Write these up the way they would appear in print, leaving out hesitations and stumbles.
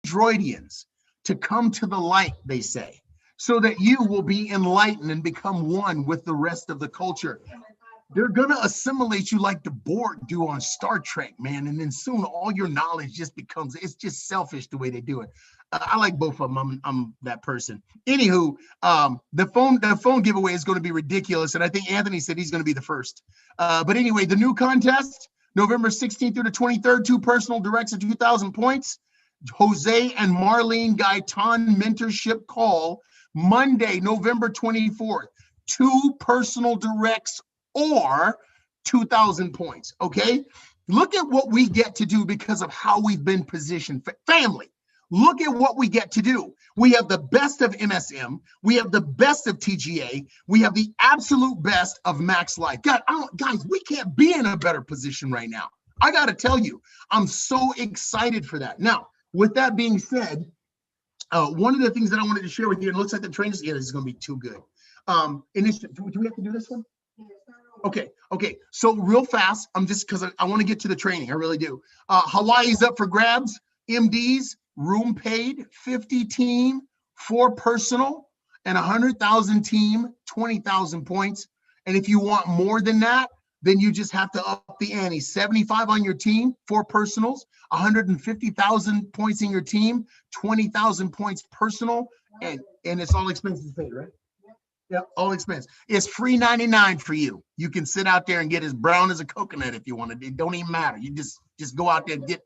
androidians to come to the light, they say, so that you will be enlightened and become one with the rest of the culture. They're going to assimilate you like the Borg do on Star Trek, man. And then soon all your knowledge just becomes, it's just selfish the way they do it. I like both of them. I'm that person. Anywho, the phone giveaway is going to be ridiculous. And I think Anthony said he's going to be the first. But anyway, the new contest, November 16th through the 23rd, 2 personal directs at 2,000 points. Jose and Marlene Gaitan mentorship call, Monday, November 24th, 2 personal directs or 2,000 points, okay? Look at what we get to do because of how we've been positioned. Family, look at what we get to do. We have the best of MSM. We have the best of TGA. We have the absolute best of Max Life. God, guys, we can't be in a better position right now. I got to tell you, I'm so excited for that. Now, with that being said, one of the things that I wanted to share with you, and it looks like the trainers, yeah, this is going to be too good. Do we have to do this one? Okay. So real fast, I'm just, because I want to get to the training. I really do. Hawaii's up for grabs. MDs, room paid, 50 team, 4 personal, and 100,000 team, 20,000 points. And if you want more than that, then you just have to up the ante. 75 on your team, 4 personals, 150,000 points in your team, 20,000 points personal, and it's all expenses paid, right? Yeah, all expense. It's free 99 for you. You can sit out there and get as brown as a coconut if you want to. It don't even matter. You just go out there and get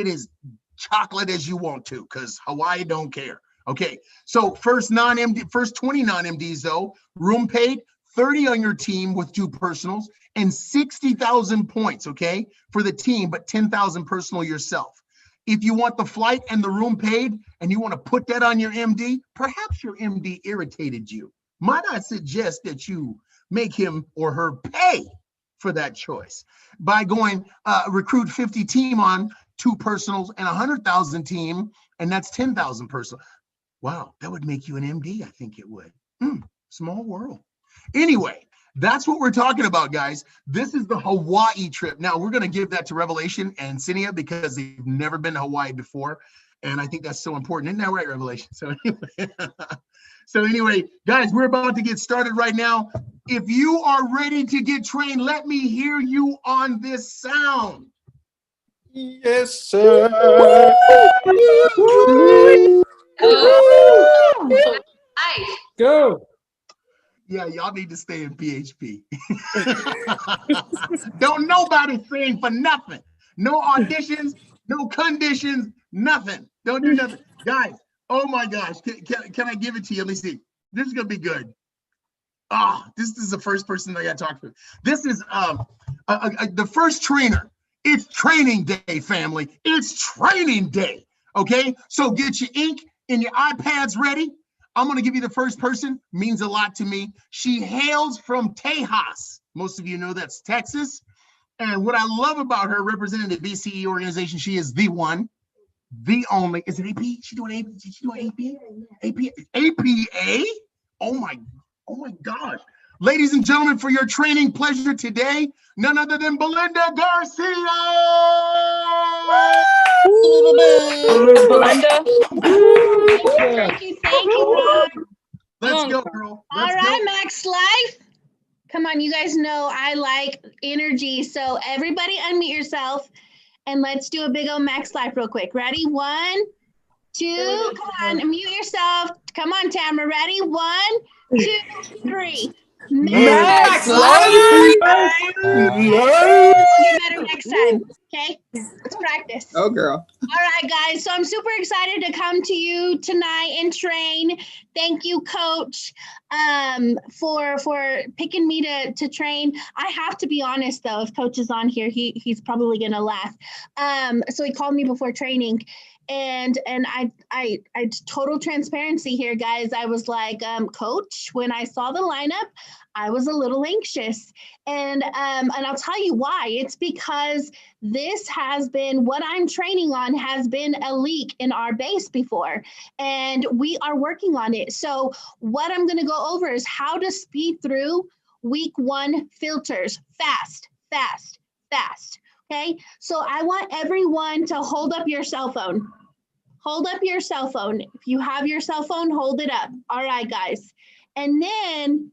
as chocolate as you want to, because Hawaii don't care. Okay, so first 20 non-MDs though, room paid, 30 on your team with 2 personals, and 60,000 points, okay, for the team, but 10,000 personal yourself. If you want the flight and the room paid, and you want to put that on your MD, perhaps your MD irritated you. Might I suggest that you make him or her pay for that choice by going recruit 50 team on 2 personals and 100,000 team, and that's 10,000 personal. Wow, that would make you an MD. I think it would. Small world. Anyway, that's what we're talking about, guys. This is the Hawaii trip. Now we're going to give that to Revelation and Cinia because they've never been to Hawaii before, and I think that's so important. Isn't that right, Revelation? So anyway, guys, we're about to get started right now. If you are ready to get trained, let me hear you on this sound. Yes, sir. Go. Yeah, y'all need to stay in PHP. Don't nobody sing for nothing. No auditions, no conditions, nothing. Don't do nothing. Guys, oh my gosh, can I give it to you? Let me see. This is gonna be good. This is the first person I got to talk to. This is the first trainer. It's training day, family. It's training day. Okay, so get your ink and your iPads ready. I'm gonna give you the first person. Means a lot to me. She hails from Tejas. Most of you know that's Texas. And what I love about her, representing the BCE organization, she is the one, the only. Is it AP? She doing AP? She doing APA? APA? Oh my gosh. Ladies and gentlemen, for your training pleasure today, none other than Belinda Garcia. Belinda. Thank you, Ron. Let's go, girl. All right, Max Life. Come on, you guys know I like energy. So everybody unmute yourself and let's do a big old Max Life real quick. Ready? 1, 2, come on, unmute yourself. Come on, Tamara. Ready? 1, 2, 3. Max Life. We'll get better next time. Okay, let's practice. Oh, girl. All right, guys. So I'm super excited to come to you tonight and train. Thank you, Coach, for picking me to train. I have to be honest, though. If Coach is on here, he's probably gonna laugh. So he called me before training. And I total transparency here, guys. I was like, Coach, when I saw the lineup, I was a little anxious. And I'll tell you why. It's because this has been, what I'm training on has been a leak in our base before, and we are working on it. So what I'm gonna go over is how to speed through week 1 filters fast. Okay, so I want everyone to hold up your cell phone. hold up your cell phone. If you have your cell phone, hold it up. All right, guys. And then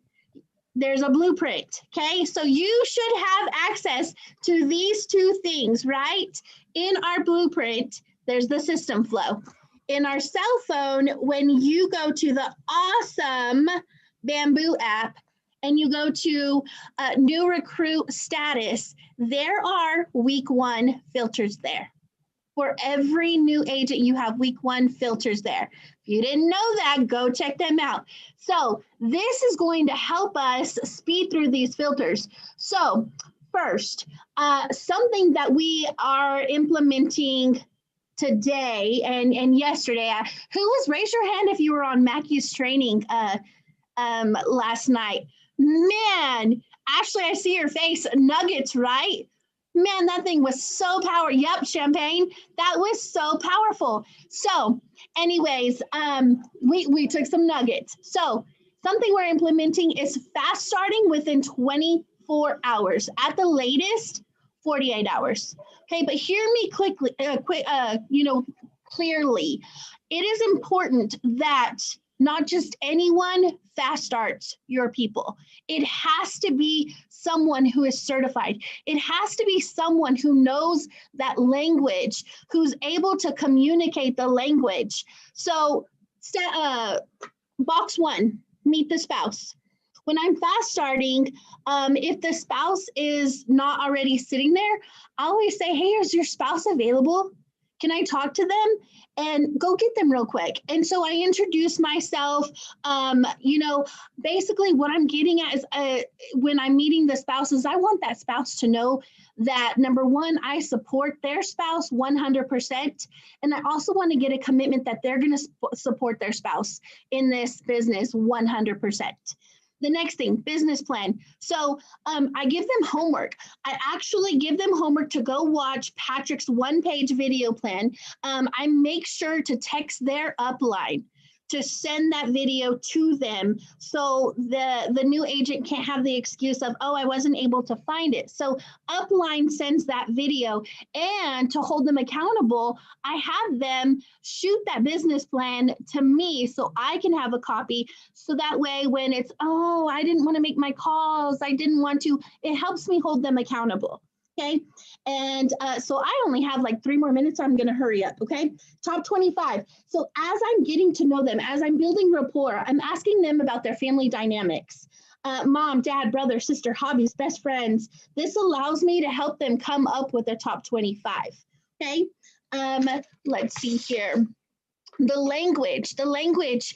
there's a blueprint, okay? So you should have access to these two things, right? In our blueprint, there's the system flow. In our cell phone, when you go to the awesome Bamboo app and you go to new recruit status, there are week 1 filters there. For every new agent, you have week 1 filters there. If you didn't know that, go check them out. So this is going to help us speed through these filters. So first, something that we are implementing today and yesterday, raise your hand if you were on Mackey's training last night. Man, Ashley, I see your face. Nuggets, right? Man, that thing was so powerful. Yep, Champagne. That was so powerful. So anyways, we took some nuggets. So something we're implementing is fast starting within 24 hours. At the latest, 48 hours. Okay, but hear me clearly. It is important that not just anyone fast starts your people. It has to be someone who is certified. It has to be someone who knows that language, who's able to communicate the language. So box 1, meet the spouse. When I'm fast starting, if the spouse is not already sitting there, I always say, hey, is your spouse available? Can I talk to them? And go get them real quick. And so I introduce myself. Basically what I'm getting at is when I'm meeting the spouses, I want that spouse to know that, number 1, I support their spouse 100%. And I also want to get a commitment that they're going to support their spouse in this business 100%. The next thing, business plan. So I give them homework. I actually give them homework to go watch Patrick's 1-page video plan. I make sure to text their upline to send that video to them so the new agent can't have the excuse of, oh, I wasn't able to find it. So upline sends that video, and to hold them accountable, I have them shoot that business plan to me so I can have a copy. So that way when it's, oh, I didn't want to make my calls, I didn't want to, it helps me hold them accountable. Okay. And so I only have like 3 more minutes. So I'm going to hurry up. Okay. Top 25. So as I'm getting to know them, as I'm building rapport, I'm asking them about their family dynamics. Mom, dad, brother, sister, hobbies, best friends. This allows me to help them come up with their top 25. Okay. Let's see here. The language,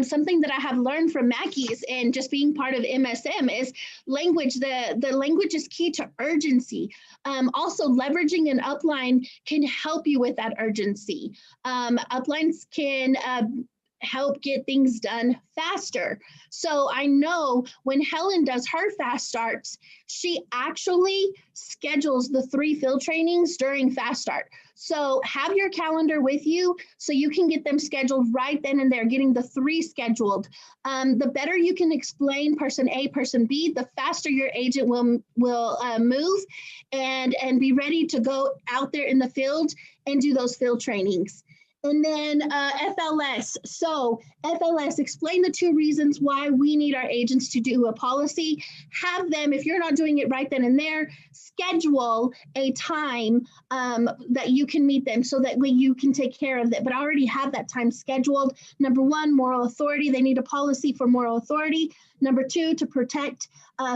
something that I have learned from Mackey's and just being part of MSM is language. The language is key to urgency. Also, leveraging an upline can help you with that urgency. Uplines can help get things done faster. So I know when Helen does her fast starts, she actually schedules the 3 field trainings during fast start. So have your calendar with you so you can get them scheduled right then and there, getting the 3 scheduled. The better you can explain person A, person B, the faster your agent will move and be ready to go out there in the field and do those field trainings. And then FLS. So FLS, explain the 2 reasons why we need our agents to do a policy. Have them, if you're not doing it right then and there, schedule a time that you can meet them so that way you can take care of it. But already have that time scheduled. Number 1, moral authority. They need a policy for moral authority. Number 2, to protect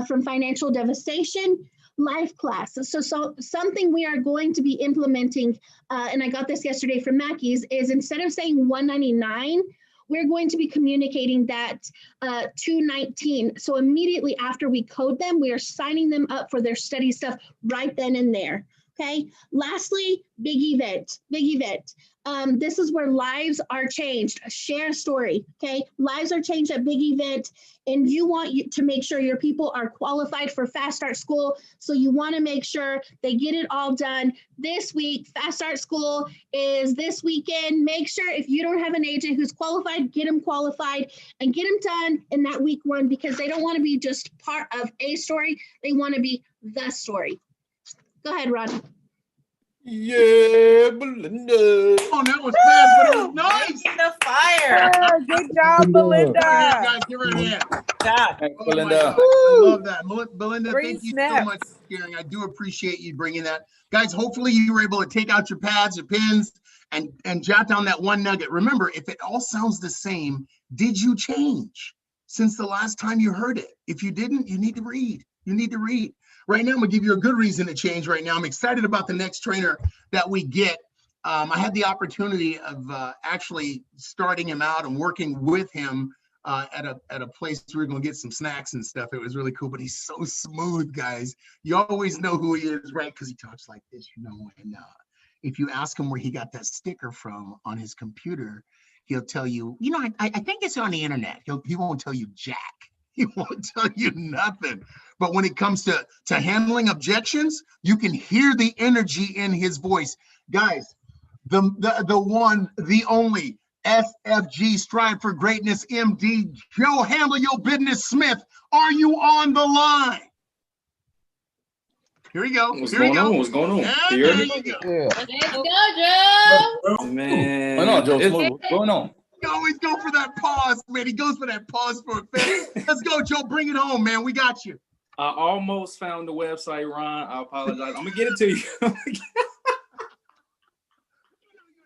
from financial devastation. Life class. So something we are going to be implementing, and I got this yesterday from Mackey's, is instead of saying 199, we're going to be communicating that 219. So immediately after we code them, we are signing them up for their study stuff right then and there. Okay. Lastly, big event. This is where lives are changed. Share a story. Okay. Lives are changed at big event, and you want to make sure your people are qualified for Fast Start School. So you want to make sure they get it all done this week. Fast Start School is this weekend. Make sure if you don't have an agent who's qualified, get them qualified and get them done in that week 1, because they don't want to be just part of a story. They want to be the story. Go ahead, Ron. Yeah, Belinda. Oh, that was fast, but it was nice. In the fire. Good job, Belinda. Give her a hand, guys. Give her a hand. Yeah. Thanks, Oh my Belinda. gosh, I love that. Belinda, Three thank you so snaps. much for sharing. I do appreciate you bringing that. Guys, hopefully you were able to take out your pads, your pens, and jot down that one nugget. Remember, if it all sounds the same, did you change since the last time you heard it? If you didn't, you need to read. You need to read. Right now, I'm going to give you a good reason to change right now. I'm excited about the next trainer that we get. I had the opportunity of actually starting him out and working with him at a place where we're gonna get some snacks and stuff. It was really cool, but he's so smooth, guys. You always know who he is, right? Because he talks like this, you know. And if you ask him where he got that sticker from on his computer, he'll tell you, you know, I think it's on the internet. He won't tell you jack. He won't tell you nothing. But when it comes to handling objections, you can hear the energy in his voice, guys. The one, the only SFG Strive for Greatness MD, Joe Handle Your Business Smith. Are you on the line? Here we go. What's Here we going go. on? What's going on? And Can you hear there me? you go. Yeah. Let's go, Joe. Man. What's going on, Joe It's- Smooth? What's going on? You always go for that pause, man. He goes for that pause for effect. Let's go, Joe. Bring it home, man. We got you. I almost found the website, Ron. I apologize. I'm gonna get it to you.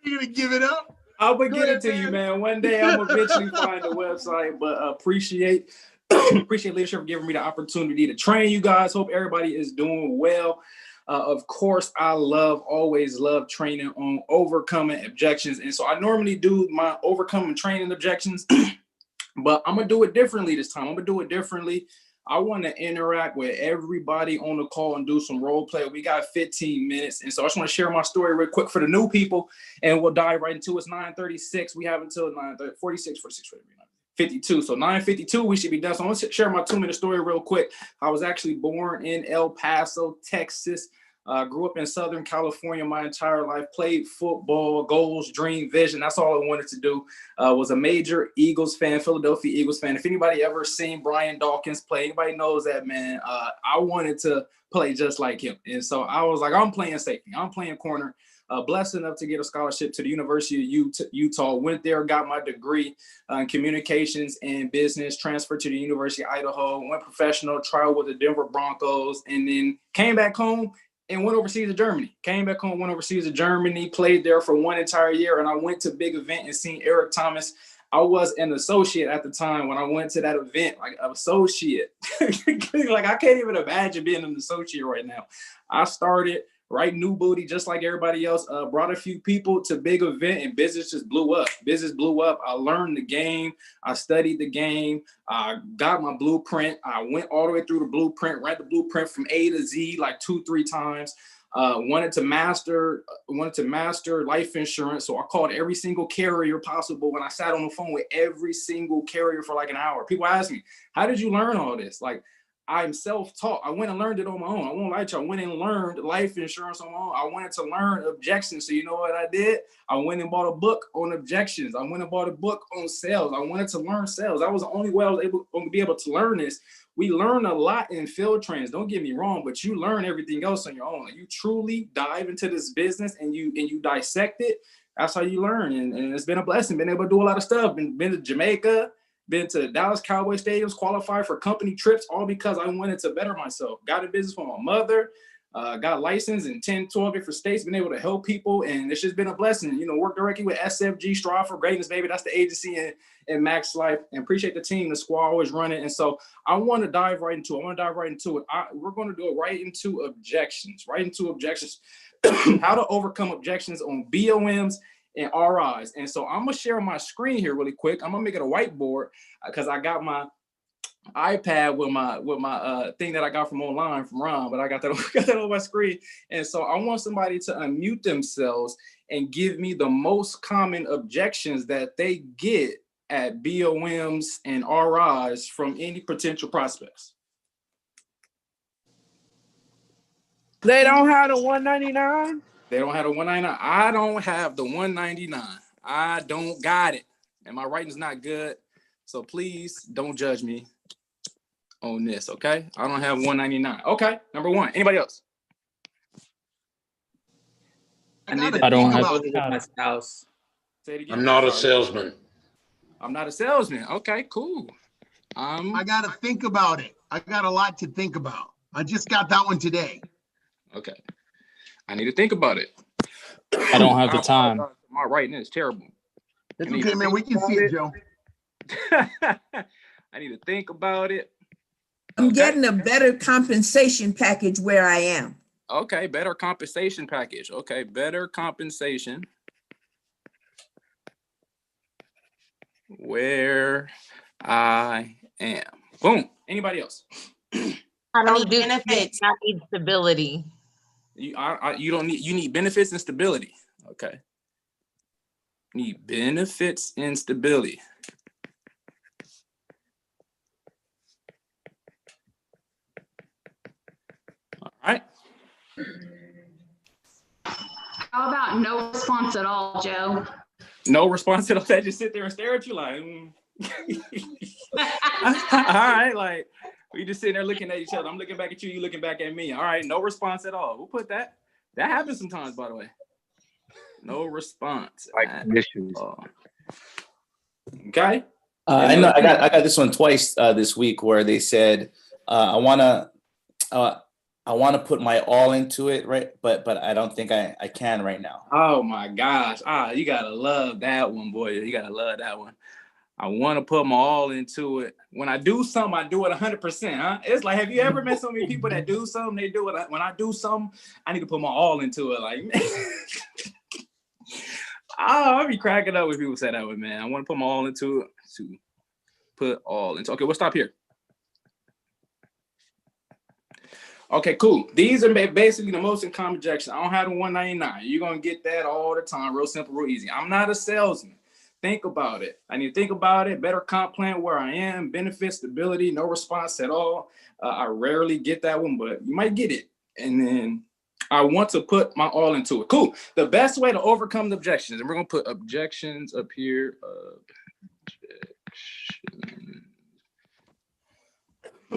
You're gonna give it up? I'm gonna Go get ahead, it to you, man. man. One day I'm gonna eventually find the website, but appreciate leadership for giving me the opportunity to train you guys. Hope everybody is doing well. Of course, I always love training on overcoming objections. And so I normally do my overcoming training objections, but I'm gonna do it differently this time. I'm gonna do it differently. I want to interact with everybody on the call and do some role play. We got 15 minutes. And so I just want to share my story real quick for the new people, and we'll dive right into it. It's 9:36. We have until 9:46, 52. So 9:52, we should be done. So I'm going to share my 2-minute story real quick. I was actually born in El Paso, Texas. Grew up in Southern California my entire life, played football, goals, dream, vision. That's all I wanted to do. Was a major Eagles fan, Philadelphia Eagles fan. If anybody ever seen Brian Dawkins play, anybody knows that, man. I wanted to play just like him. And so I was like, I'm playing safety. I'm playing corner. Blessed enough to get a scholarship to the University of Utah. Went there, got my degree in communications and business, transferred to the University of Idaho, went professional, trial with the Denver Broncos, and then came back home and went overseas to Germany. Came back home, went overseas to Germany, played there for 1 entire year, and I went to a big event and seen Eric Thomas. I was an associate at the time when I went to that event, like an associate. Like, I can't even imagine being an associate right now. I started right new booty, just like everybody else. Brought a few people to big event, and business just blew up. Business blew up. I learned the game. I studied the game. I got my blueprint. I went all the way through the blueprint, read the blueprint from A to Z like 2-3 times. Wanted to master life insurance. So I called every single carrier possible when I sat on the phone with every single carrier for like an hour. People ask me, how did you learn all this? Like, I'm self-taught. I went and learned it on my own. I won't lie to you. I went and learned life insurance on my own. I wanted to learn objections. So you know what I did? I went and bought a book on objections. I went and bought a book on sales. I wanted to learn sales. That was the only way I was able to be able to learn this. We learn a lot in field trains. Don't get me wrong, but you learn everything else on your own. Like, you truly dive into this business and you dissect it. That's how you learn. And it's been a blessing. Been able to do a lot of stuff. Been to Jamaica. Been to Dallas Cowboy stadiums, qualified for company trips, all because I wanted to better myself. Got in business for my mother, got licensed in 10, 12 different states, been able to help people, and it's just been a blessing. You know, work directly with SFG, Strive for Greatness, baby. That's the agency in Max Life, and appreciate the team, the squad always running. And so I want to dive right into it. We're going to do it right into objections, how to overcome objections on BOMs and RIs. And so I'm gonna share my screen here really quick. I'm gonna make it a whiteboard because I got my iPad with my thing that I got from online from Ron, but I got that on my screen. And so I want somebody to unmute themselves and give me the most common objections that they get at BOMs and RIs from any potential prospects. They don't have the 199. They don't have the 199. I don't have the 199. I don't got it. And my writing's not good. So please don't judge me on this, okay? I don't have 199. Okay, number one. Anybody else? gotta I don't think have about it. my spouse. Say it again. I'm not a Sorry. salesman. I'm not a salesman. Okay, cool. I gotta think about it. I got a lot to think about. I just got that one today. Okay. I need to think about it. I don't have the time. My writing is terrible. It's I need okay, to man. think We can see about it, Joe. I need to think about it. I'm Okay. getting a better compensation package where I am. Okay, better compensation package. Okay, better compensation. Where I am. Boom. Anybody else? I need benefits. I need stability. You don't need, you need benefits and stability. Okay. Need benefits and stability. All right. How about no response at all, Joe? No response to that. Just sit there and stare at you like, all right, like we just sitting there looking at each other. I'm looking back at you, you looking back at me. All right, no response at all. We'll put that. That happens sometimes, by the way. No response. Okay. I know I got this one twice this week where they said I wanna put my all into it, right? But I don't think I can right now. Oh my gosh. You gotta love that one, boy. You gotta love that one. I want to put my all into it. When I do something, I do it 100%. Huh? It's like, have you ever met so many people that do something? They do it. When I do something, I need to put my all into it. Like, I'll be cracking up when people say that one, man. I want to put my all into it. To put all into. Okay, we'll stop here. Okay, cool. These are basically the most common objections. I don't have the 199. You're gonna get that all the time. Real simple, real easy. I'm not a salesman. Think about it. I need to think about it. Better comp plan where I am. Benefit, stability, no response at all. I rarely get that one, but you might get it. And then I want to put my all into it. Cool. The best way to overcome the objections, and we're gonna put objections up here.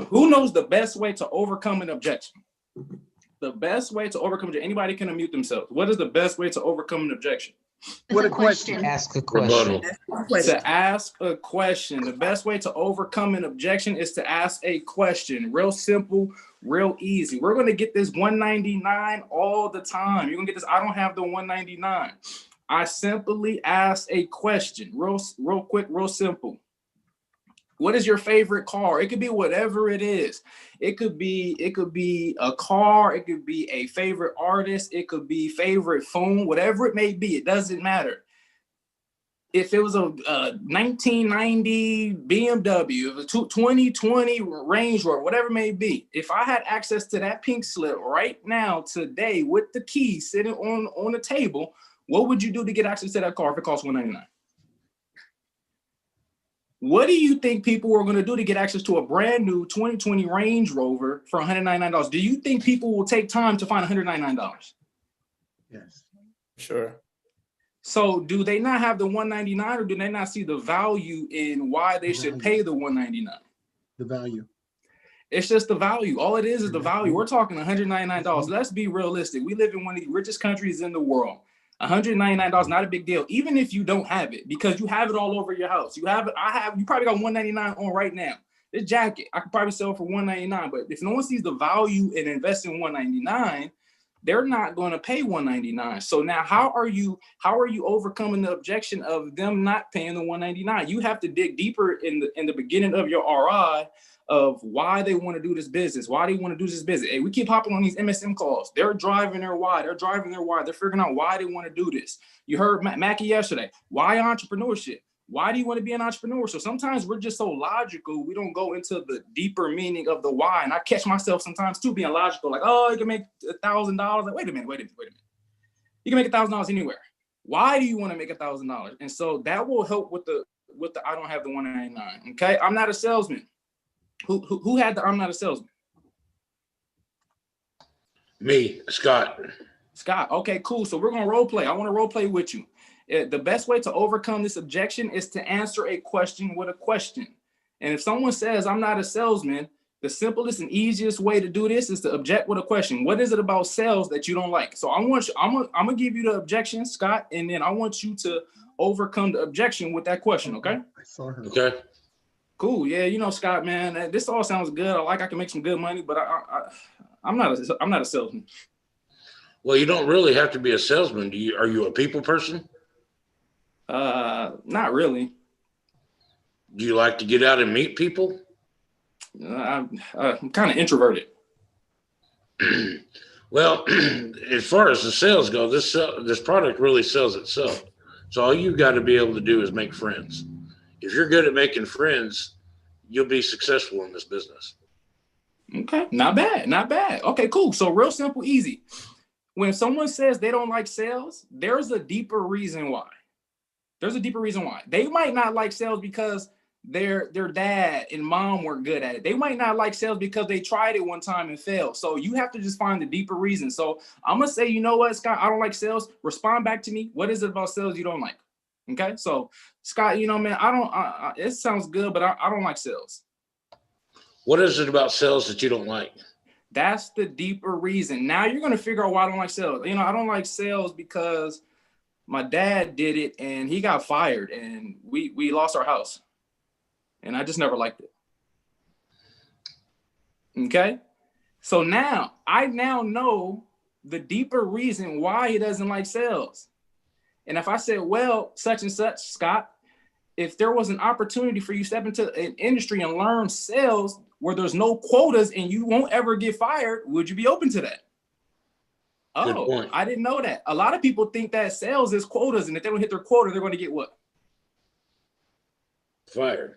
Who knows the best way to overcome an objection? The best way to overcome it. Anybody can unmute themselves. What is the best way to overcome an objection? What a question. Ask a question. To ask a question. The best way to overcome an objection is to ask a question. Real simple, real easy. We're going to get this 199 all the time. You're going to get this. I don't have the 199. I simply ask a question. Real quick, real simple. What is your favorite car? It could be whatever it is. It could be a car. It could be a favorite artist. It could be favorite phone, whatever it may be. It doesn't matter. If it was a 1990 BMW, a 2020 Range Rover, whatever it may be, if I had access to that pink slip right now, today, with the key sitting on the table, what would you do to get access to that car if it costs $199? What do you think people are going to do to get access to a brand new 2020 Range Rover for $199? Do you think people will take time to find $199? Yes. Sure. So do they not have the 199, or do they not see the value in why they should pay the 199? The value. It's just the value. All it is the value. We're talking $199. Let's be realistic. We live in one of the richest countries in the world. $199, not a big deal, even if you don't have it, because you have it all over your house. You have it. You probably got $199 on right now. This jacket, I could probably sell for $199, but if no one sees the value in investing $199, they're not going to pay $199. So now how are you overcoming the objection of them not paying the $199? You have to dig deeper in the beginning of your RI of why they want to do this business, why they want to do this business. Hey, we keep hopping on these MSM calls. They're driving their why. They're figuring out why they want to do this. You heard Mackie yesterday. Why entrepreneurship? Why do you want to be an entrepreneur? So sometimes we're just so logical, we don't go into the deeper meaning of the why. And I catch myself sometimes too being logical, like, oh, you can make $1,000. Like, wait a minute. You can make $1,000 anywhere. Why do you want to make $1,000? And so that will help with the I don't have the 199. Okay, I'm not a salesman. Who had the I'm not a salesman? Me, Scott. Scott. Okay, cool. So we're gonna role play. I want to role play with you. The best way to overcome this objection is to answer a question with a question. And if someone says I'm not a salesman, The simplest and easiest way to do this is to object with a question. What is it about sales that you don't like? So I'm gonna give you the objection, Scott, and then I want you to overcome the objection with that question, okay? I saw her. Okay. Cool. Yeah, you know, Scott, man, this all sounds good. I can make some good money, but I'm not a salesman. Well, you don't really have to be a salesman. Are you a people person? Not really. Do you like to get out and meet people? I'm kind of introverted. Well, as far as the sales go, this product really sells itself. So all you've got to be able to do is make friends. If you're good at making friends, you'll be successful in this business. Okay, not bad, not bad. Okay, cool. So real simple, easy. When someone says they don't like sales, there's a deeper reason why. They might not like sales because their dad and mom were good at it. They might not like sales because they tried it one time and failed. So you have to just find the deeper reason. So I'm gonna say, you know what, Scott, I don't like sales. Respond back to me. What is it about sales you don't like? Okay, so Scott, you know, man, it sounds good, but I don't like sales. What is it about sales that you don't like? That's the deeper reason. Now you're gonna figure out why I don't like sales. You know, I don't like sales because my dad did it and he got fired and we lost our house. And I just never liked it. Okay? So now, I know the deeper reason why he doesn't like sales. And if I said, well, such and such, Scott, if there was an opportunity for you to step into an industry and learn sales where there's no quotas and you won't ever get fired, would you be open to that? Oh, I didn't know that. A lot of people think that sales is quotas, and if they don't hit their quota, they're going to get what? Fired.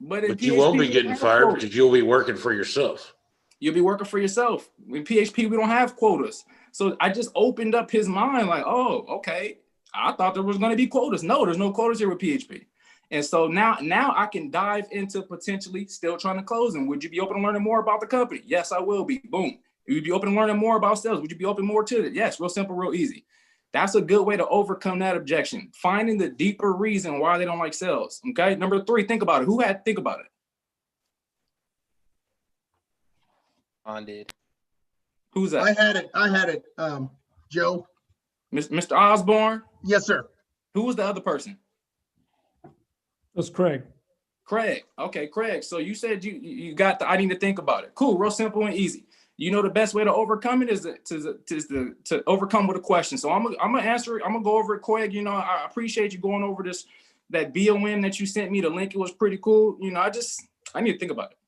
But you won't be getting fired because you'll be working for yourself. You'll be working for yourself. In PHP, we don't have quotas. So I just opened up his mind like, oh, okay. I thought there was going to be quotas. No, there's no quotas here with PHP. And so now I can dive into potentially still trying to close them. Would you be open to learning more about the company? Yes, I will be. Boom. Would you be open to learning more about sales? Would you be open more to it? Yes, real simple, real easy. That's a good way to overcome that objection. Finding the deeper reason why they don't like sales. Okay. Number 3, think about it. Who had to think about it? On did. Who's that? I had it. Joe. Mr. Osborne? Yes, sir. Who was the other person? That's Craig. Craig. Okay, Craig. So you said you got the I need to think about it. Cool, real simple and easy. You know the best way to overcome it is to overcome with a question. So I'm gonna answer it. I'm gonna go over it, Craig. You know, I appreciate you going over that BOM that you sent me. The link, it was pretty cool. You know, I need to think about it.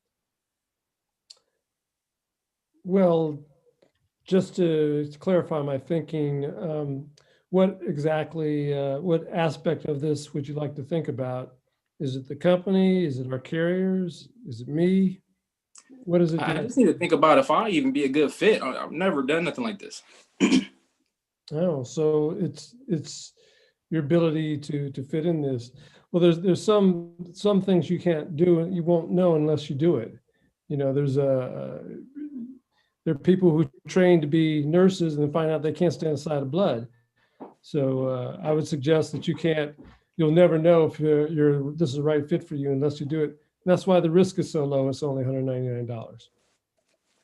Well, just to clarify my thinking, what exactly, what aspect of this would you like to think about? Is it the company? Is it our carriers? Is it me? What is it? I just need to think about if I even be a good fit. I've never done nothing like this. Oh, so it's your ability to fit in this. Well, there's some things you can't do and you won't know unless you do it. You know, there are people who train to be nurses and then find out they can't stand the sight of blood. So I would suggest that you'll never know if this is the right fit for you unless you do it. And that's why the risk is so low. It's only $199.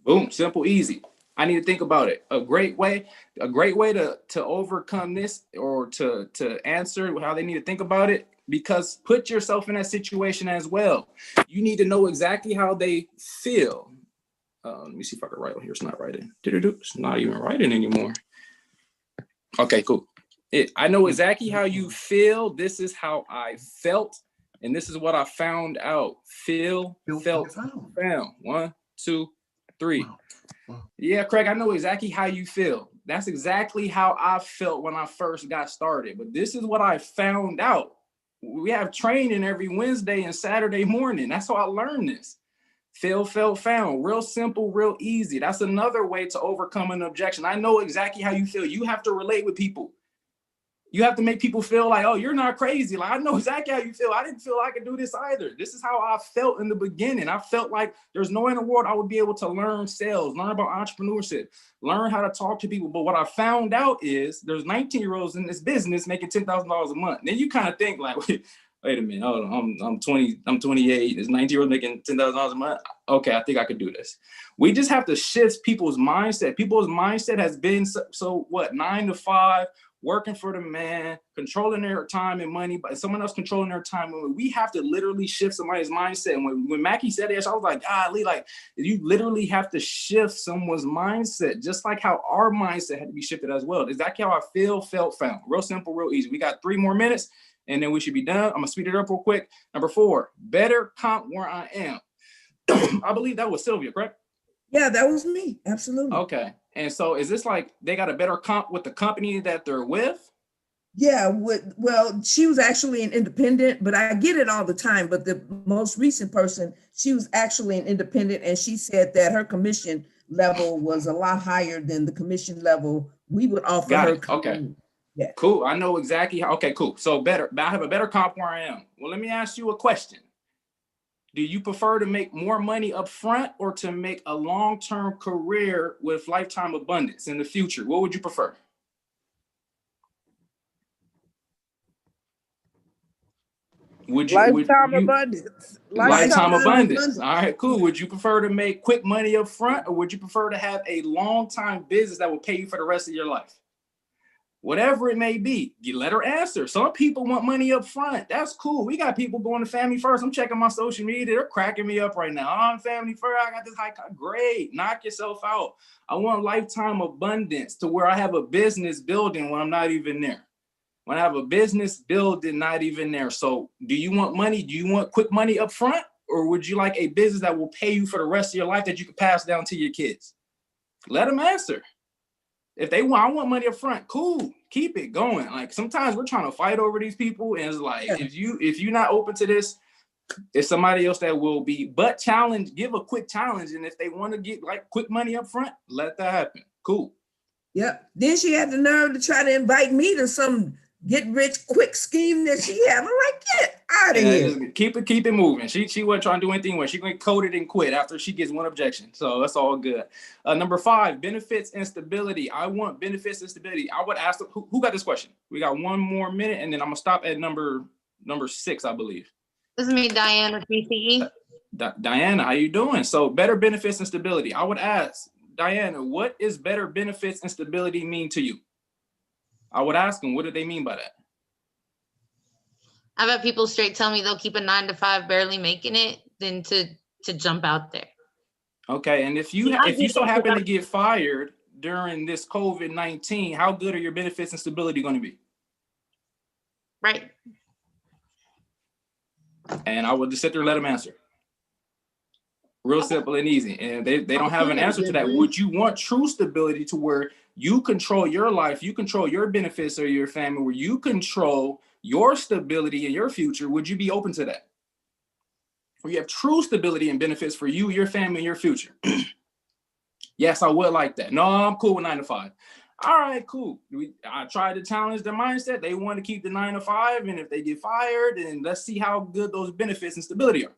Boom, simple, easy. I need to think about it. A great way to overcome this or to answer how they need to think about it, because put yourself in that situation as well. You need to know exactly how they feel. Let me see if I can write on here. It's not writing. It's not even writing anymore. Okay, cool. I know exactly how you feel. This is how I felt. And this is what I found out. Felt, found. 1, 2, 3. Wow. Yeah, Craig, I know exactly how you feel. That's exactly how I felt when I first got started. But this is what I found out. We have training every Wednesday and Saturday morning. That's how I learned this. Feel, felt, found. Real simple, real easy. That's another way to overcome an objection. I know exactly how you feel. You have to relate with people. You have to make people feel like, oh, you're not crazy. Like, I know exactly how you feel. I didn't feel I could do this either. This is how I felt in the beginning. I felt like there's no way in the world I would be able to learn sales, learn about entrepreneurship, learn how to talk to people. But what I found out is there's 19-year-olds in this business making $10,000 a month. Then you kind of think like, Wait a minute. Hold on. I'm 20. I'm 28. Is 19-year-old making $10,000 a month? Okay, I think I could do this. We just have to shift people's mindset. People's mindset has been so what? 9 to 5, working for the man, controlling their time and money, but someone else controlling their time and money. We have to literally shift somebody's mindset. And when Mackie said it, I was like, golly, like you literally have to shift someone's mindset, just like how our mindset had to be shifted as well. Exactly how I felt, found. Real simple, real easy. We got 3 more minutes. And then we should be done. I'm gonna speed it up real quick. Number 4, better comp where I am. I believe that was Sylvia, correct? Yeah, that was me. Absolutely. Okay. And so is this like they got a better comp with the company that they're with? Yeah, well, she was actually an independent, but I get it all the time. But the most recent person, she was actually an independent, and she said that her commission level was a lot higher than the commission level we would offer Got her. it. Okay. Yeah. Cool. I know exactly how. Okay, cool. So I have a better comp where I am. Well, let me ask you a question. Do you prefer to make more money up front or to make a long-term career with lifetime abundance in the future? What would you prefer? Lifetime abundance. Lifetime abundance. All right, cool. Would you prefer to make quick money up front, or would you prefer to have a long-time business that will pay you for the rest of your life? Whatever it may be, you let her answer. Some people want money up front. That's cool. We got people going to family first. I'm checking my social media. They're cracking me up right now. I'm family first. I got this high. Great. Knock yourself out. I want lifetime abundance to where I have a business building when I'm not even there. When I have a business building, not even there. So do you want money? Do you want quick money up front? Or would you like a business that will pay you for the rest of your life that you can pass down to your kids? Let them answer. If they want, I want money up front, cool, keep it going. Like sometimes we're trying to fight over these people, and it's like if you're not open to this, it's somebody else that will be. But give a quick challenge, and if they want to get like quick money up front, let that happen. Cool. Yep. Then she had the nerve to try to invite me to some get rich quick scheme that she had. I'm like, get out of here. Keep it moving. She wasn't trying to do anything. She going to code it and quit after she gets one objection. So that's all good. Number 5, benefits and stability. I want benefits and stability. I would ask who got this question. We got 1 more minute, and then I'm gonna stop at number 6, I believe. This is me, Diana with BCE. Diana, how you doing? So better benefits and stability. I would ask Diana, what is better benefits and stability mean to you? I would ask them, what do they mean by that? I've had people straight tell me they'll keep a 9 to 5, barely making it, than to jump out there. Okay, and if you so happen to get fired during this COVID-19, how good are your benefits and stability going to be? Right. And I would just sit there and let them answer. Real simple and easy. And they don't have an answer to that. Would you want true stability to where you control your life, you control your benefits or your family, where you control your stability in your future? Would you be open to that? Where you have true stability and benefits for you, your family, and your future? Yes, I would like that. No, I'm cool with 9 to 5. All right, cool. I tried to challenge their mindset. They want to keep the 9 to 5. And if they get fired, then let's see how good those benefits and stability are.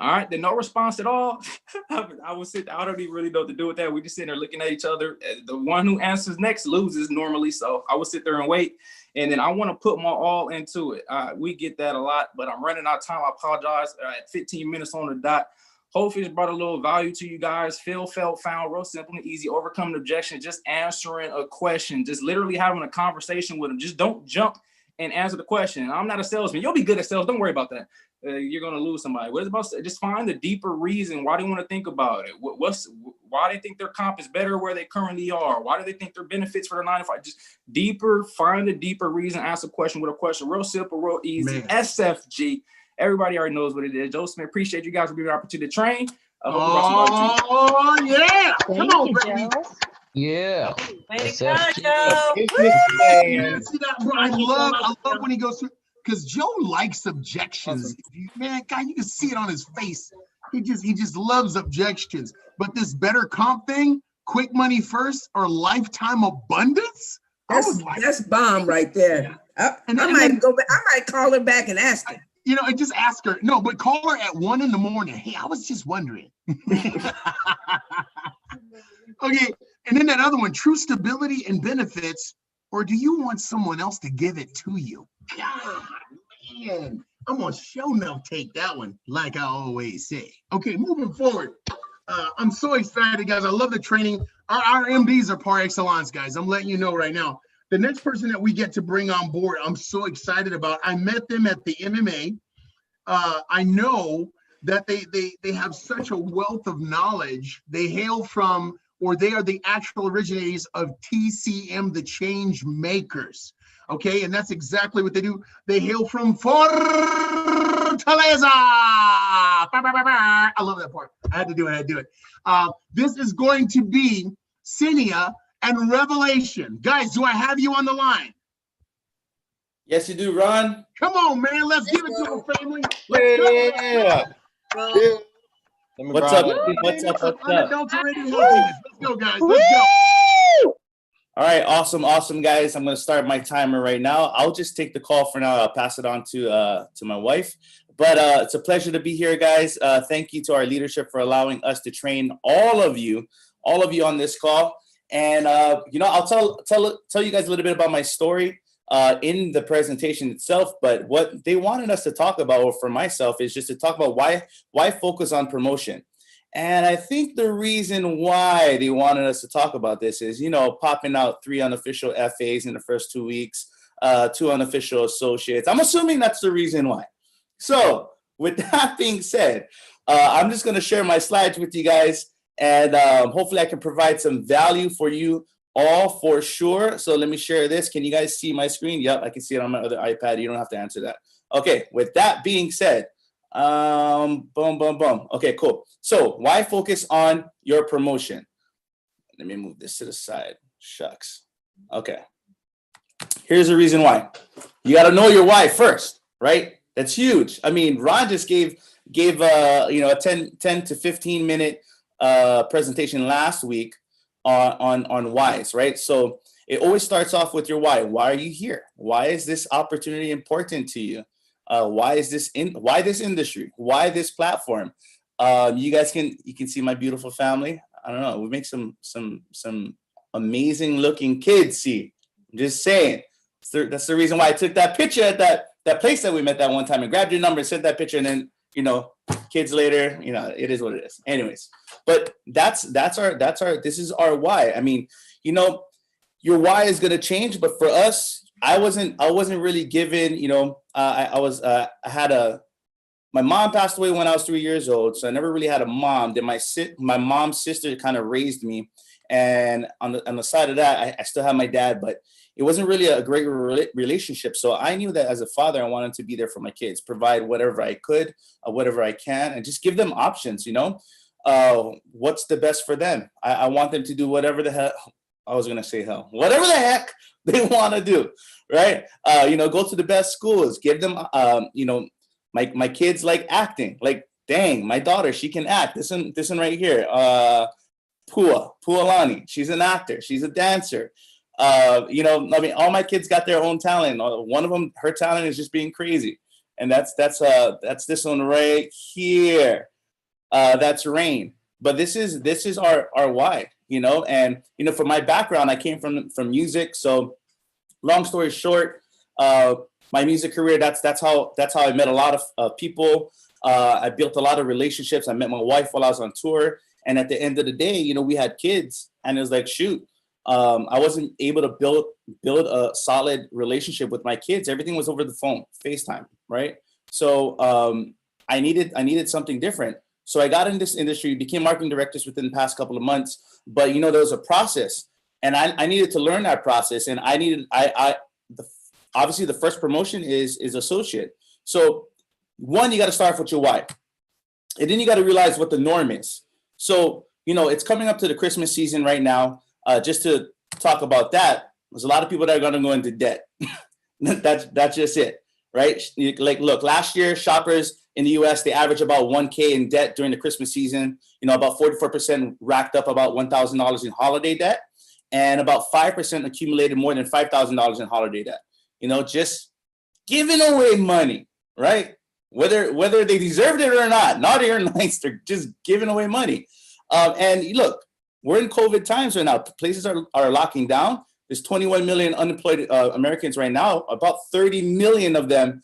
All right, then no response at all. I would sit. I don't even really know what to do with that. We just sitting there looking at each other. The one who answers next loses normally. So I would sit there and wait. And then I want to put my all into it. We get that a lot, but I'm running out of time. I apologize. At 15 minutes on the dot. Hopefully it's brought a little value to you guys. Felt, found, real simple and easy. Overcome the objection. Just answering a question. Just literally having a conversation with them. Just don't jump and answer the question. I'm not a salesman. You'll be good at sales. Don't worry about that. You're going to lose somebody. What is about? Just find the deeper reason why they want to think about it. Why they think their comp is better where they currently are. Why do they think their benefits for their 9 to 5? Just deeper. Find the deeper reason. Ask a question with a question. Real simple, real easy. Man. SFG. Everybody already knows what it is. Joe Smith, appreciate you guys for giving me the opportunity to train. Oh yeah! Come on, baby. Yeah. I love when he goes through, because Joe likes objections. Man, God, you can see it on his face. He just loves objections. But this better comp thing, quick money first or lifetime abundance? That's bomb right there. I might call her back and ask her. You know, and just ask her. No, but call her at 1 a.m. Hey, I was just wondering. Okay, and then that other one, true stability and benefits, or do you want someone else to give it to you? God, man. I'm gonna show enough take that one, like I always say. Okay, moving forward. I'm so excited, guys. I love the training. Our MDs are par excellence, guys. I'm letting you know right now. The next person that we get to bring on board, I'm so excited about. I met them at the MMA. I know that they have such a wealth of knowledge. They hail from, or they are the actual originators of TCM, the Change Makers. Okay, and that's exactly what they do. They hail from Fortaleza. I love that part. I had to do it. This is going to be Cinia and Revelation. Guys, do I have you on the line? Yes, you do, Ron. Come on, man. Let's give it to the family. Let's go. What's up? What's up? Unadulterated happiness. Let's go, guys. Let's go. All right, awesome, guys. I'm gonna start my timer right now. I'll just take the call for now. I'll pass it on to my wife. But it's a pleasure to be here, guys. Thank you to our leadership for allowing us to train all of you on this call. And I'll tell you guys a little bit about my story in the presentation itself. But what they wanted us to talk about, or for myself, is just to talk about why focus on promotion. And I think the reason why they wanted us to talk about this is, popping out 3 unofficial FAs in the first 2 weeks, 2 unofficial associates. I'm assuming that's the reason why. So with that being said, I'm just going to share my slides with you guys, and hopefully I can provide some value for you all for sure. So let me share this. Can you guys see my screen? Yep, I can see it on my other iPad. You don't have to answer that. Okay, with that being said, boom. Okay, cool. So why focus on your promotion? Let me move this to the side. Shucks. Okay. Here's the reason why. You got to know your why first, right? That's huge. I mean, Ron just gave a 10 to 15 minute presentation last week on whys, right? So it always starts off with your why. Why are you here? Why is this opportunity important to you? Why this industry? Why this platform? You can see my beautiful family. I don't know. We make some amazing looking kids. See, I'm just saying. That's the reason why I took that picture at that place that we met that one time and grabbed your number and sent that picture, and then kids later, it is what it is. Anyways, but that's our this is our why. I mean, your why is gonna change, but for us, I wasn't really given, my mom passed away when I was 3 years old, so I never really had a mom. Then my mom's sister kind of raised me, and on the side of that, I still have my dad, but it wasn't really a great relationship. So I knew that as a father, I wanted to be there for my kids, provide whatever I could, whatever I can, and just give them options. What's the best for them? I want them to do whatever the hell. I was gonna say hell, whatever the heck they want to do, right? Go to the best schools, give them, my kids like acting. Like, dang, my daughter, she can act. This one right here, Pualani, she's an actor, she's a dancer. All my kids got their own talent. One of them, her talent is just being crazy, and that's this one right here. That's Rain. But this is our why, and for my background, I came from music. So long story short, my music career, that's how I met a lot of people. I built a lot of relationships. I met my wife while I was on tour, and at the end of the day, we had kids, and it was like, shoot, I wasn't able to build a solid relationship with my kids. Everything was over the phone, FaceTime, right? So I needed something different. So I got in this industry, became marketing directors within the past couple of months. But there was a process, and I needed to learn that process. And obviously the first promotion is associate. So one, you got to start with your why, and then you got to realize what the norm is. So it's coming up to the Christmas season right now. Just to talk about that, there's a lot of people that are going to go into debt. That's just it, right? Like, look, last year, shoppers in the U.S., they average about $1,000 in debt during the Christmas season. About 44% racked up about $1,000 in holiday debt, and about 5% accumulated more than $5,000 in holiday debt. Just giving away money, right? Whether they deserved it or not, naughty or nice, they're just giving away money. And look, we're in COVID times right now. Places are locking down. There's 21 million unemployed Americans right now. About 30 million of them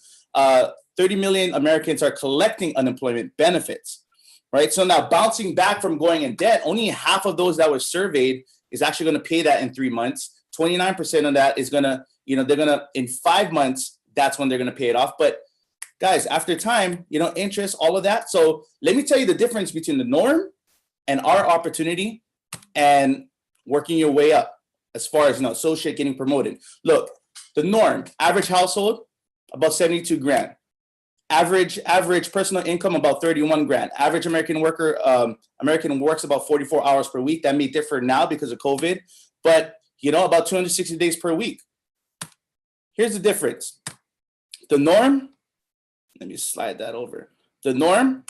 30 million Americans are collecting unemployment benefits, right? So now bouncing back from going in debt, only half of those that were surveyed is actually going to pay that in 3 months. 29% of that is going to, they're going to, in 5 months, that's when they're going to pay it off. But guys, after time, interest, all of that. So let me tell you the difference between the norm and our opportunity and working your way up as far as, associate getting promoted. Look, the norm, average household, about 72 grand. Average personal income, about 31 grand. Average American worker, American works about 44 hours per week. That may differ now because of COVID, but about 260 days per week. Here's the difference. The norm, let me slide that over. The norm,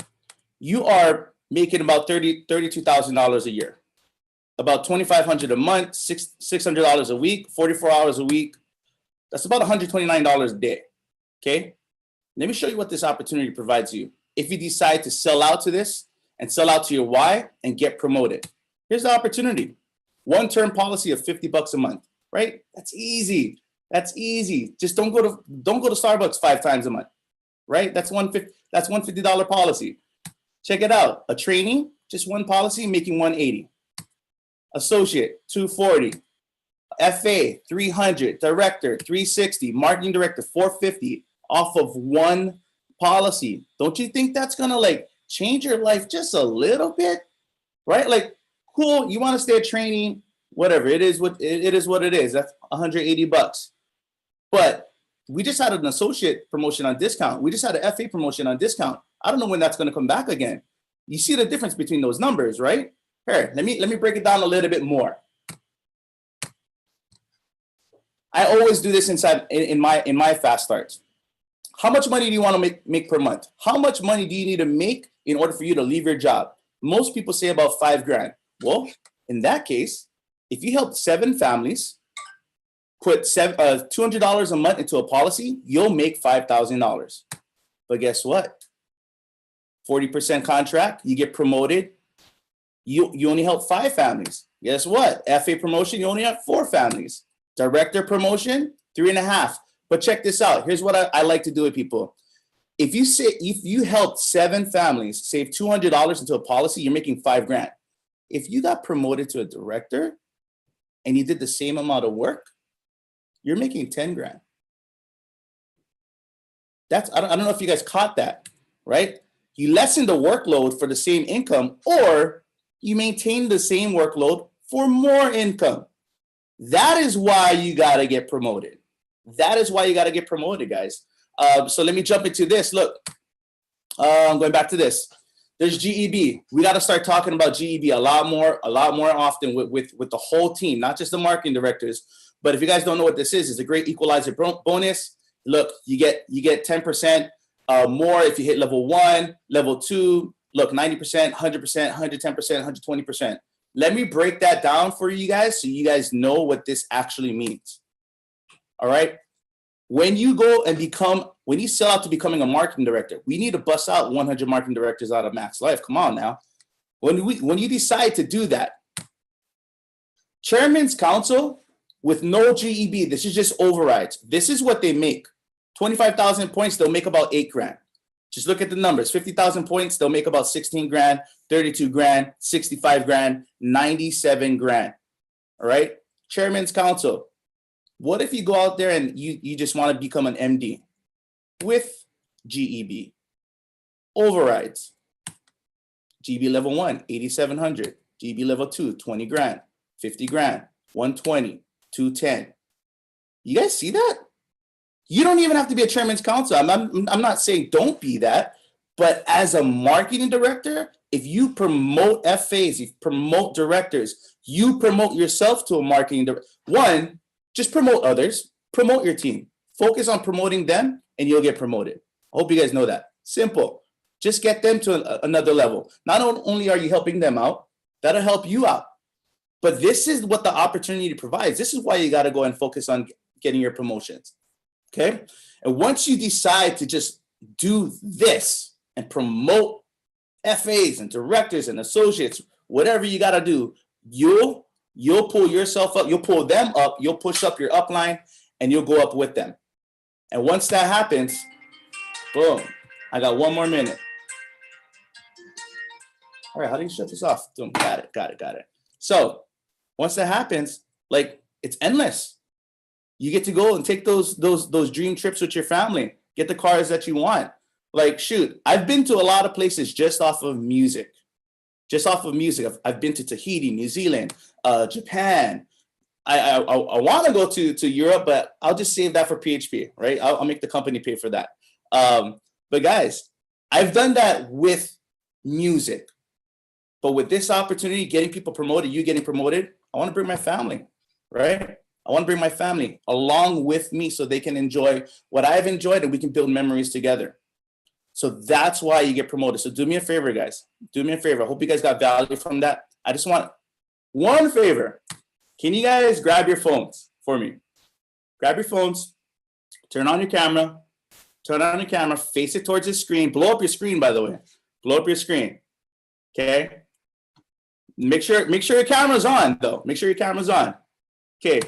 you are making about $32,000 a year, about $2,500 a month, $600 a week, 44 hours a week. That's about $129 a day. Okay. Let me show you what this opportunity provides you. If you decide to sell out to this and sell out to your why and get promoted, here's the opportunity. One-term policy of $50 a month, right? That's easy. That's easy. Just don't go to Starbucks 5 times a month, right? That's $150 policy. Check it out. A trainee, just one policy, making $180. Associate, $240. FA, $300. Director, $360. Marketing director, $450 off of one policy. Don't you think that's gonna change your life just a little bit, right? Cool, you want to stay a trainee, whatever. It is what it is. That's $180. But we just had an associate promotion on discount. We just had an FA promotion on discount. I don't know when that's going to come back again. You see the difference between those numbers, right? Here, let me break it down a little bit more. I always do this in my fast starts. How much money do you want to make per month? How much money do you need to make in order for you to leave your job? Most people say about 5 grand. Well, in that case, if you help 7 families put $200 a month into a policy, you'll make $5,000. But guess what? 40% contract, you get promoted. You only help 5 families. Guess what? FA promotion, you only have 4 families. Director promotion, 3.5. But check this out. Here's what I like to do with people. If you help 7 families save $200 into a policy, you're making 5 grand. If you got promoted to a director and you did the same amount of work, you're making 10 grand. I don't know if you guys caught that, right? You lessen the workload for the same income, or you maintain the same workload for more income. That is why you got to get promoted. That is why you got to get promoted, guys. So let me jump into this. Look, going back to this. There's GEB. We got to start talking about GEB a lot more often with the whole team, not just the marketing directors. But if you guys don't know what this is, it's a great equalizer bonus. Look, you get 10% more if you hit level 1, level 2. Look, 90%, 100%, 110%, 120%. Let me break that down for you guys so you guys know what this actually means. All right. When you sell out to becoming a marketing director, we need to bust out 100 marketing directors out of Max Life. Come on now. When you decide to do that, Chairman's Council with no GEB, this is just overrides. This is what they make. 25,000 points, they'll make about 8 grand. Just look at the numbers. 50,000 points, they'll make about 16 grand, 32 grand, 65 grand, 97 grand. All right. Chairman's Council. What if you go out there and you just want to become an MD with GEB? Overrides. GEB level 1, 8,700. GEB level 2, 20 grand, 50 grand, 120, 210. You guys see that? You don't even have to be a chairman's council. I'm not saying don't be that, but as a marketing director, if you promote FAs, you promote directors, you promote yourself to a marketing director. One, just promote others, promote your team, focus on promoting them, and you'll get promoted. I hope you guys know that. Simple. Just get them to another level. Not only are you helping them out, that'll help you out. But this is what the opportunity provides. This is why you got to go and focus on getting your promotions. Okay. And once you decide to just do this and promote FAs and directors and associates, whatever you got to do, you'll pull yourself up, you'll pull them up, you'll push up your upline, and you'll go up with them. And once that happens, Boom. I got 1 more minute. All right, how do you shut this off? Boom. Got it. So once that happens, like, it's endless. You get to go and take those dream trips with your family. Get the cars that you want. Like, shoot, I've been to a lot of places just off of music. I've been to Tahiti, New Zealand, Japan. I want to go to Europe, but I'll just save that for PHP, right? I'll make the company pay for that. But guys, I've done that with music. But with this opportunity, getting people promoted, you getting promoted, I want to bring my family, right? I want to bring my family along with me so they can enjoy what I've enjoyed and we can build memories together. So that's why you get promoted. So do me a favor, guys. Do me a favor. I hope you guys got value from that. I just want one favor. Can you guys grab your phones for me? Grab your phones, turn on your camera, face it towards the screen. Blow up your screen, by the way. Blow up your screen. Okay. Make sure your camera's on, though. Make sure your camera's on. Okay.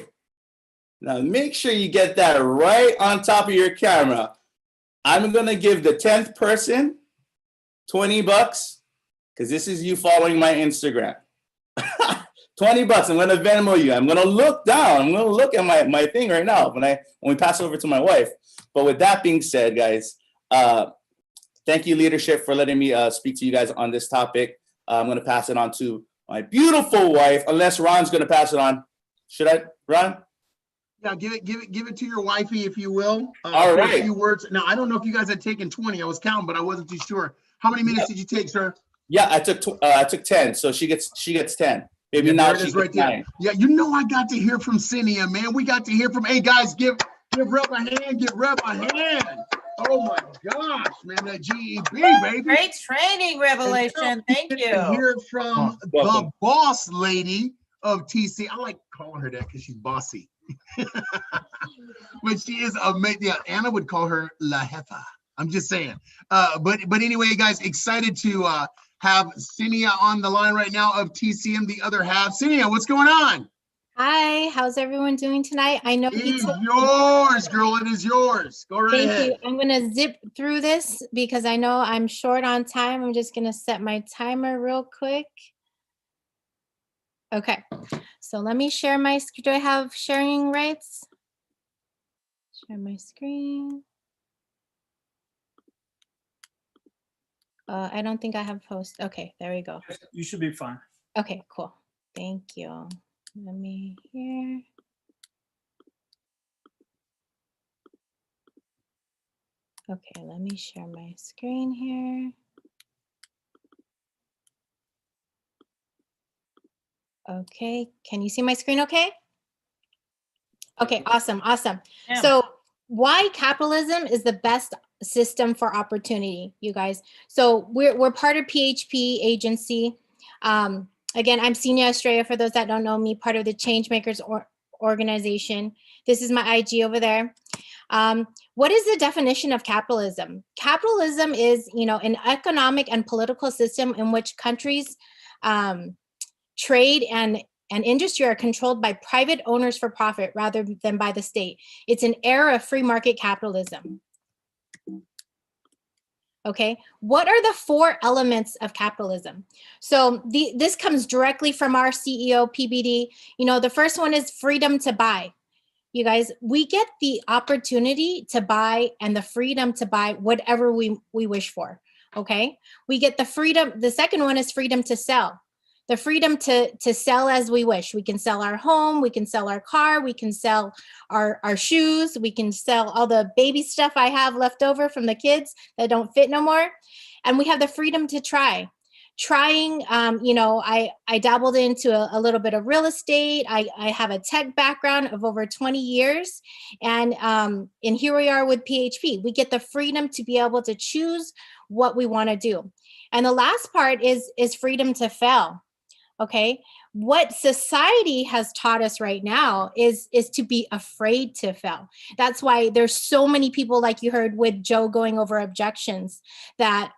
Now make sure you get that right on top of your camera. I'm gonna give the 10th person $20 because this is you following my Instagram. $20. I'm gonna Venmo you. I'm gonna look down. I'm gonna look at my thing right now when we pass over to my wife. But with that being said, guys, thank you, leadership, for letting me speak to you guys on this topic. I'm gonna pass it on to my beautiful wife, unless Ron's gonna pass it on. Should I, Ron? Yeah, give it to your wifey, if you will. All right. A few words. Now, I don't know if you guys had taken 20. I was counting, but I wasn't too sure. How many minutes did you take, sir? Yeah, I took 10. So she gets 10. Maybe now she right there. 9. Yeah, you know I got to hear from Cinia, man. We got to hear from. Hey guys, give Rep a hand. Give Rep a hand. Oh my gosh, man, that GEB, baby. Great training, Revelation. Thank you. To hear from the boss lady of TC. I like calling her that because she's bossy. But she is amazing. Yeah, Anna would call her La Jefa. I'm just saying. But anyway, guys, excited to have Cinia on the line right now of TCM, the other half. Cinia, what's going on? Hi, how's everyone doing tonight? I know it is yours, girl. It is yours. Go right ahead. Thank you. I'm gonna zip through this because I know I'm short on time. I'm just gonna set my timer real quick. Okay, so let me share my screen. Do I have sharing rights? Share my screen. I don't think I have post. Okay, there we go. You should be fine. Okay, cool. Thank you. Let me here. Okay, let me share my screen here. Okay, can you see my screen okay? Okay, awesome. Yeah. So why capitalism is the best system for opportunity, you guys. So we're part of PHP agency. Again, I'm Cinia Estrella, for those that don't know me, part of the Changemakers organization. This is my IG over there. What is the definition of capitalism? Capitalism is, an economic and political system in which countries trade and industry are controlled by private owners for profit rather than by the state. It's an era of free market capitalism. Okay, what are the 4 elements of capitalism? So this comes directly from our CEO, PBD. The first one is freedom to buy. You guys, we get the opportunity to buy and the freedom to buy whatever we wish for, okay? We get the freedom. The second one is freedom to sell. The freedom to sell as we wish. We can sell our home, we can sell our car, we can sell our shoes, we can sell all the baby stuff I have left over from the kids that don't fit no more. And we have the freedom to try. Trying, I dabbled into a little bit of real estate. I have a tech background of over 20 years. And here we are with PHP. We get the freedom to be able to choose what we want to do. And the last part is freedom to fail. Okay, what society has taught us right now is to be afraid to fail. That's why there's so many people, like you heard with Joe going over objections, that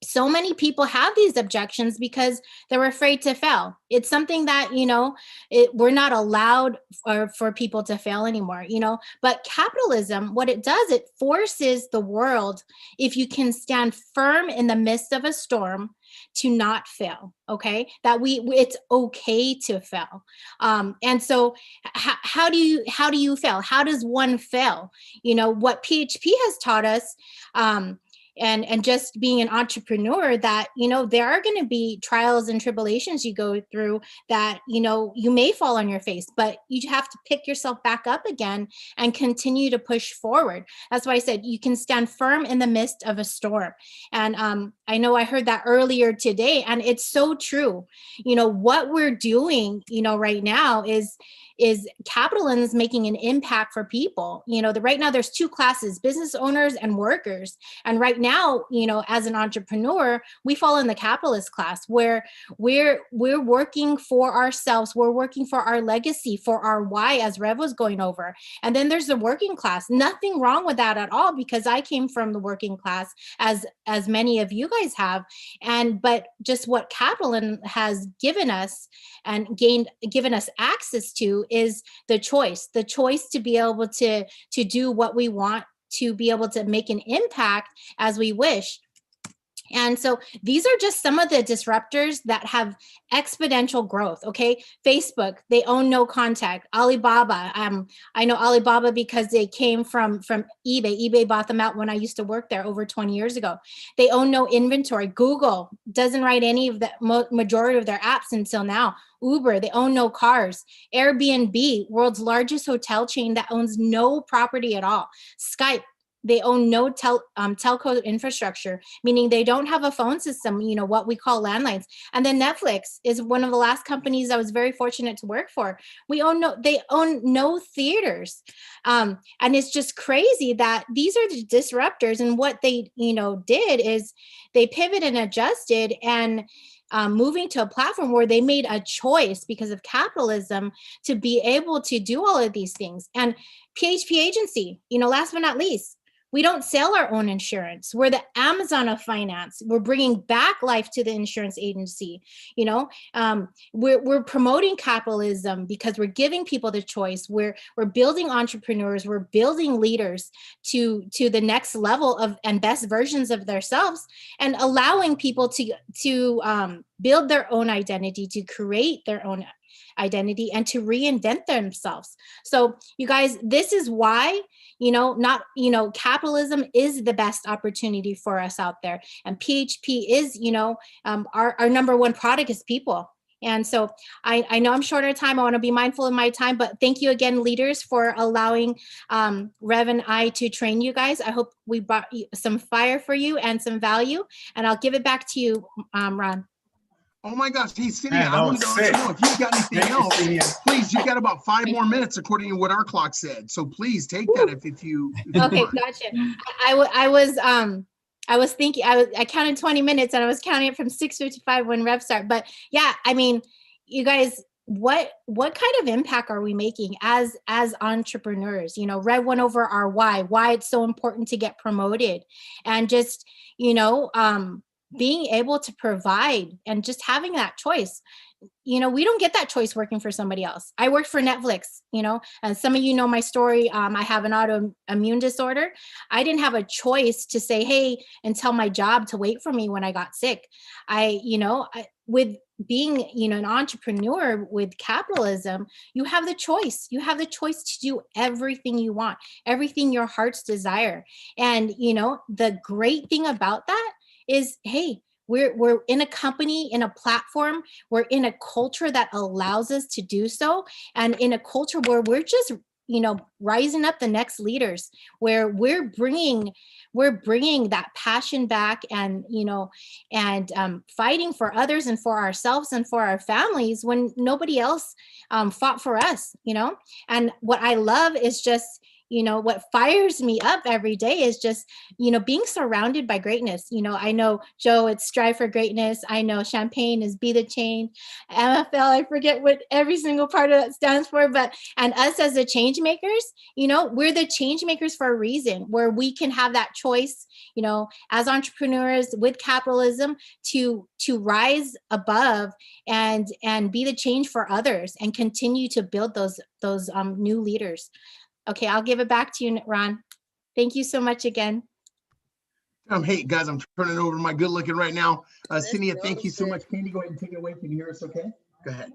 so many people have these objections because they're afraid to fail. It's something that, we're not allowed for people to fail anymore, but capitalism, what it does, it forces the world, if you can stand firm in the midst of a storm, to not fail. Okay, that it's okay to fail. And so how do you fail? How does one fail? What PHP has taught us, and just being an entrepreneur, that there are going to be trials and tribulations you go through, that you may fall on your face, but you have to pick yourself back up again and continue to push forward. That's why I said you can stand firm in the midst of a storm. And I know I heard that earlier today, and it's so true. What we're doing right now is capitalism is making an impact for people. Right now there's two classes, business owners and workers. And right now, as an entrepreneur, we fall in the capitalist class, where we're working for ourselves. We're working for our legacy, for our why, as Rev was going over. And then there's the working class. Nothing wrong with that at all, because I came from the working class, as many of you guys have. But just what capitalism has given us and given us access to is the choice to be able to do what we want, to be able to make an impact as we wish. And so these are just some of the disruptors that have exponential growth. Okay. Facebook, they own no contact. Alibaba, I know Alibaba because they came from eBay. eBay bought them out when I used to work there over 20 years ago. They own no inventory. Google doesn't write any of the majority of their apps until now. Uber, they own no cars. Airbnb, world's largest hotel chain that owns no property at all. Skype, they own no telco infrastructure, meaning they don't have a phone system, what we call landlines. And then Netflix is one of the last companies I was very fortunate to work for. They own no theaters. And it's just crazy that these are the disruptors. And what they, did is they pivoted and adjusted, and moving to a platform where they made a choice because of capitalism to be able to do all of these things. And PHP agency, last but not least, we don't sell our own insurance. We're the Amazon of finance. We're bringing back life to the insurance agency. We're promoting capitalism because we're giving people the choice. We're building entrepreneurs. We're building leaders to the next level of and best versions of themselves, and allowing people to build their own identity, to create their own identity, and to reinvent themselves. So you guys, this is why, capitalism is the best opportunity for us out there. And PHP is, our number one product is people. And so I know I'm short of time. I want to be mindful of my time, but thank you again, leaders, for allowing Rev and I to train you guys. I hope we brought some fire for you and some value, and I'll give it back to you, Ron. Oh my gosh, hey, Cindy, I wanted to let you know if you've got anything else, please, you got about 5 more minutes according to what our clock said. So please take that if you okay, gotcha. I was thinking, I counted 20 minutes, and I was counting it from 6:55 when Rev started. But yeah, I mean, you guys, what kind of impact are we making as entrepreneurs? Rev went over our why it's so important to get promoted, and just, being able to provide and just having that choice. We don't get that choice working for somebody else. I worked for Netflix, and some of you know my story. I have an autoimmune disorder. I didn't have a choice to say, hey, and tell my job to wait for me when I got sick. With being, an entrepreneur with capitalism, you have the choice. You have the choice to do everything you want, everything your heart's desire. And, the great thing about that is, hey, we're in a company, in a platform, we're in a culture that allows us to do so, and in a culture where we're just, rising up the next leaders, where we're bringing that passion back, and fighting for others and for ourselves and for our families when nobody else fought for us. And what I love is just, You know, what fires me up every day is just, you know, being surrounded by greatness. You know, I know, Joe, it's strive for greatness. I know Champagne is be the change. MFL, I forget what every single part of that stands for, but, and us as the change makers, you know, we're the change makers for a reason, where we can have that choice, you know, as entrepreneurs with capitalism to rise above and be the change for others and continue to build those new leaders. Okay, I'll give it back to you, Ron. Thank you so much again. Hey guys, I'm turning over to my good looking right now. Cynthia, thank you so much. Candy, go ahead and take it away. Can you hear us okay? Go ahead.